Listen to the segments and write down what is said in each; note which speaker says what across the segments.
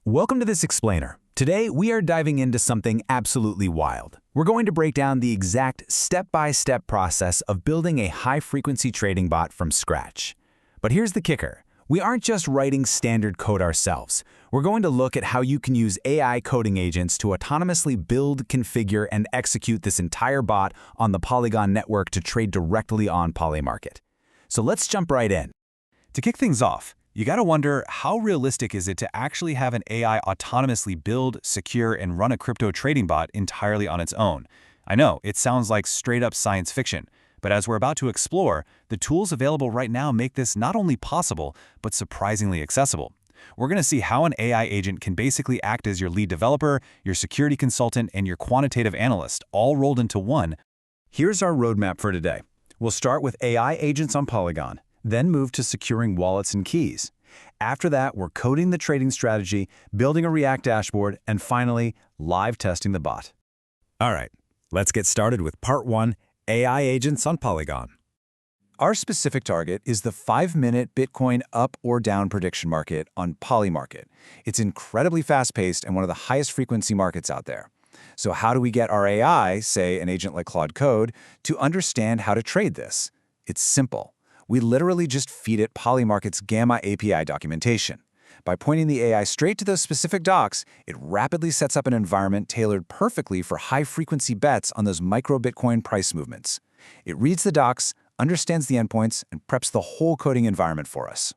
Speaker 1: Welcome to this explainer. Today, we are diving into something absolutely wild. We're going to break down the exact step-by-step process of building a high-frequency trading bot from scratch. But here's the kicker. We aren't just writing standard code ourselves. We're going to look at how you can use AI coding agents to autonomously build, configure, and execute this entire bot on the Polygon network to trade directly on Polymarket. So let's jump right in.
Speaker 2: To kick things off, you gotta wonder, how realistic is it to actually have an AI autonomously build, secure, and run a crypto trading bot entirely on its own? I know, it sounds like straight-up science fiction, but as we're about to explore, the tools available right now make this not only possible, but surprisingly accessible. We're gonna see how an AI agent can basically act as your lead developer, your security consultant, and your quantitative analyst, all rolled into one.
Speaker 1: Here's our roadmap for today. We'll start with AI agents on Polygon, then move to securing wallets and keys. After that, we're coding the trading strategy, building a React dashboard, and finally, live testing the bot. All right, let's get started with part 1, AI agents on Polygon. Our specific target is the 5-minute Bitcoin up or down prediction market on Polymarket. It's incredibly fast-paced and one of the highest frequency markets out there. So how do we get our AI, say an agent like Claude Code, to understand how to trade this? It's simple. We literally just feed it Polymarket's Gamma API documentation. By pointing the AI straight to those specific docs, it rapidly sets up an environment tailored perfectly for high-frequency bets on those micro-Bitcoin price movements. It reads the docs, understands the endpoints, and preps the whole coding environment for us.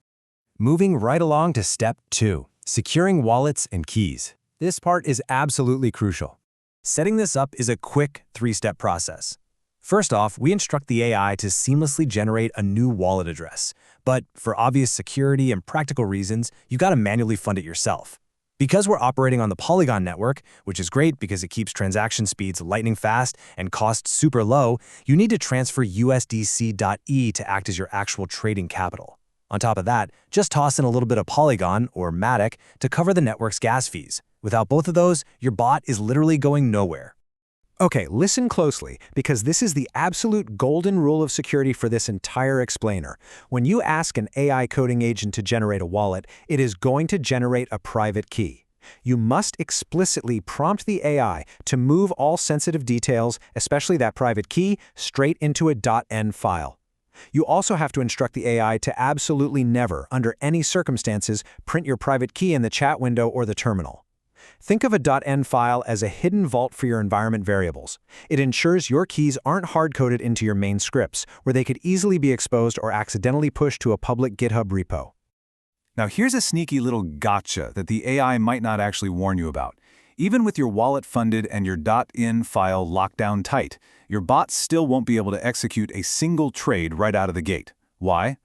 Speaker 3: Moving right along to step 2, securing wallets and keys. This part is absolutely crucial. Setting this up is a quick 3-step process. First off, we instruct the AI to seamlessly generate a new wallet address. But for obvious security and practical reasons, you gotta manually fund it yourself. Because we're operating on the Polygon network, which is great because it keeps transaction speeds lightning fast and costs super low, you need to transfer USDC.E to act as your actual trading capital. On top of that, just toss in a little bit of Polygon, or Matic, to cover the network's gas fees. Without both of those, your bot is literally going nowhere.
Speaker 4: Okay, listen closely, because this is the absolute golden rule of security for this entire explainer. When you ask an AI coding agent to generate a wallet, it is going to generate a private key. You must explicitly prompt the AI to move all sensitive details, especially that private key, straight into a .env file. You also have to instruct the AI to absolutely never, under any circumstances, print your private key in the chat window or the terminal. Think of a .env file as a hidden vault for your environment variables. It ensures your keys aren't hard-coded into your main scripts, where they could easily be exposed or accidentally pushed to a public GitHub repo.
Speaker 2: Now here's a sneaky little gotcha that the AI might not actually warn you about. Even with your wallet funded and your .in file locked down tight, your bot still won't be able to execute a single trade right out of the gate. Why?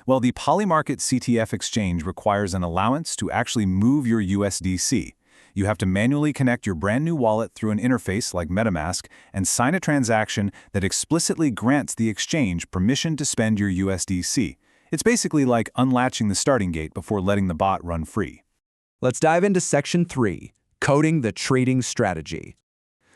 Speaker 2: Well, the Polymarket CTF exchange requires an allowance to actually move your USDC. You have to manually connect your brand new wallet through an interface like MetaMask and sign a transaction that explicitly grants the exchange permission to spend your USDC. It's basically like unlatching the starting gate before letting the bot run free.
Speaker 4: Let's dive into section 3, coding the trading strategy.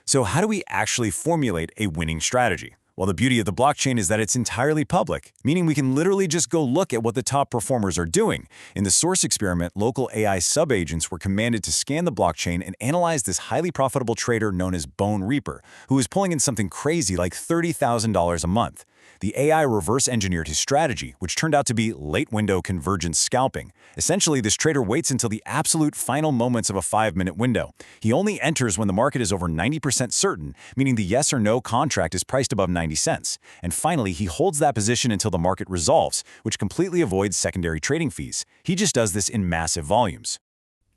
Speaker 3: So how do we actually formulate a winning strategy? Well, the beauty of the blockchain is that it's entirely public, meaning we can literally just go look at what the top performers are doing. In the source experiment, local AI sub-agents were commanded to scan the blockchain and analyze this highly profitable trader known as Bone Reaper, who was pulling in something crazy like $30,000 a month. The AI reverse engineered his strategy, which turned out to be late window convergence scalping. Essentially, this trader waits until the absolute final moments of a 5-minute window. He only enters when the market is over 90% certain, meaning the yes or no contract is priced above 90 cents. And finally, he holds that position until the market resolves, which completely avoids secondary trading fees. He just does this in massive volumes.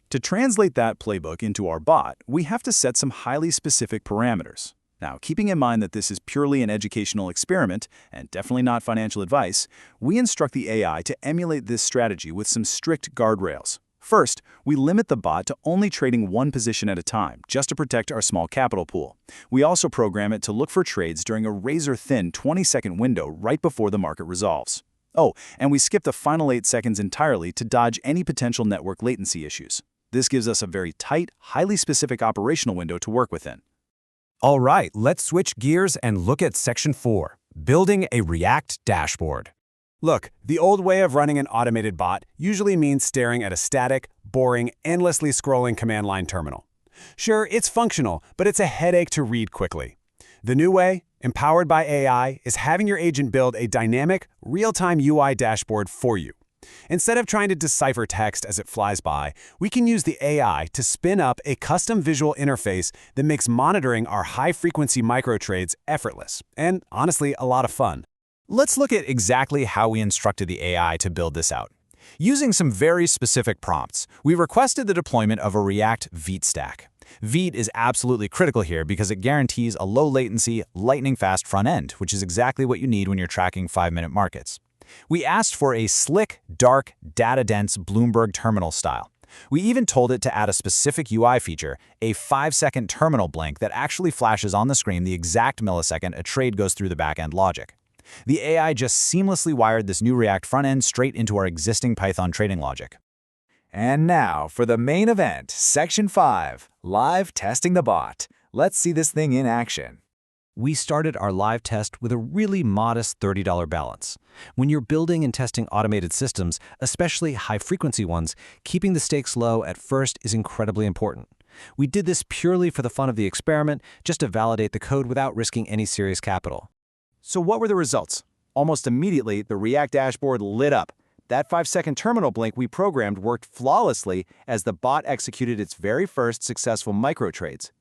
Speaker 1: To translate that playbook into our bot, we have to set some highly specific parameters. Now, keeping in mind that this is purely an educational experiment, and definitely not financial advice, we instruct the AI to emulate this strategy with some strict guardrails. First, we limit the bot to only trading one position at a time, just to protect our small capital pool. We also program it to look for trades during a razor-thin 20-second window right before the market resolves. Oh, and we skip the final 8 seconds entirely to dodge any potential network latency issues. This gives us a very tight, highly specific operational window to work within.
Speaker 3: All right, let's switch gears and look at section 4, building a React dashboard.
Speaker 1: Look, the old way of running an automated bot usually means staring at a static, boring, endlessly scrolling command line terminal. Sure, it's functional, but it's a headache to read quickly. The new way, empowered by AI, is having your agent build a dynamic, real-time UI dashboard for you. Instead of trying to decipher text as it flies by, we can use the AI to spin up a custom visual interface that makes monitoring our high-frequency microtrades effortless and, honestly, a lot of fun.
Speaker 3: Let's look at exactly how we instructed the AI to build this out. Using some very specific prompts, we requested the deployment of a React Vite stack. Vite is absolutely critical here because it guarantees a low-latency, lightning-fast front end, which is exactly what you need when you're tracking 5-minute markets. We asked for a slick, dark, data-dense Bloomberg terminal style. We even told it to add a specific UI feature, a 5-second terminal blink that actually flashes on the screen the exact millisecond a trade goes through the back-end logic. The AI just seamlessly wired this new React front-end straight into our existing Python trading logic.
Speaker 2: And now for the main event, Section 5, Live Testing the Bot. Let's see this thing in action.
Speaker 5: We started our live test with a really modest $30 balance. When you're building and testing automated systems, especially high-frequency ones, keeping the stakes low at first is incredibly important. We did this purely for the fun of the experiment, just to validate the code without risking any serious capital.
Speaker 1: So what were the results? Almost immediately, the React dashboard lit up. That 5-second terminal blink we programmed worked flawlessly as the bot executed its very first successful microtrades.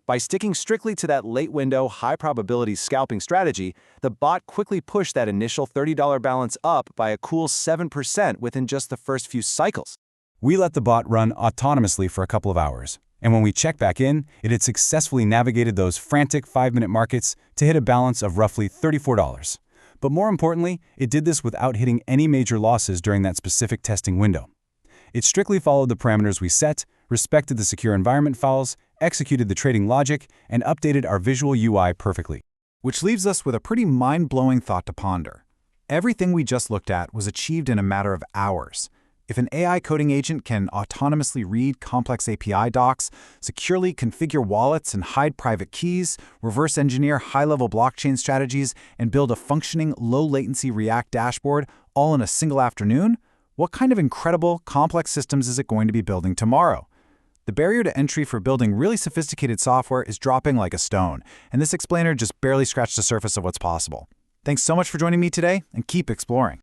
Speaker 1: By sticking strictly to that late-window, high-probability scalping strategy, the bot quickly pushed that initial $30 balance up by a cool 7% within just the first few cycles. We let the bot run autonomously for a couple of hours. And when we checked back in, it had successfully navigated those frantic 5-minute markets to hit a balance of roughly $34. But more importantly, it did this without hitting any major losses during that specific testing window. It strictly followed the parameters we set, respected the secure environment files, executed the trading logic, and updated our visual UI perfectly.
Speaker 2: Which leaves us with a pretty mind-blowing thought to ponder. Everything we just looked at was achieved in a matter of hours. If an AI coding agent can autonomously read complex API docs, securely configure wallets and hide private keys, reverse engineer high-level blockchain strategies, and build a functioning low-latency React dashboard all in a single afternoon, what kind of incredible, complex systems is it going to be building tomorrow? The barrier to entry for building really sophisticated software is dropping like a stone, and this explainer just barely scratched the surface of what's possible. Thanks so much for joining me today, and keep exploring.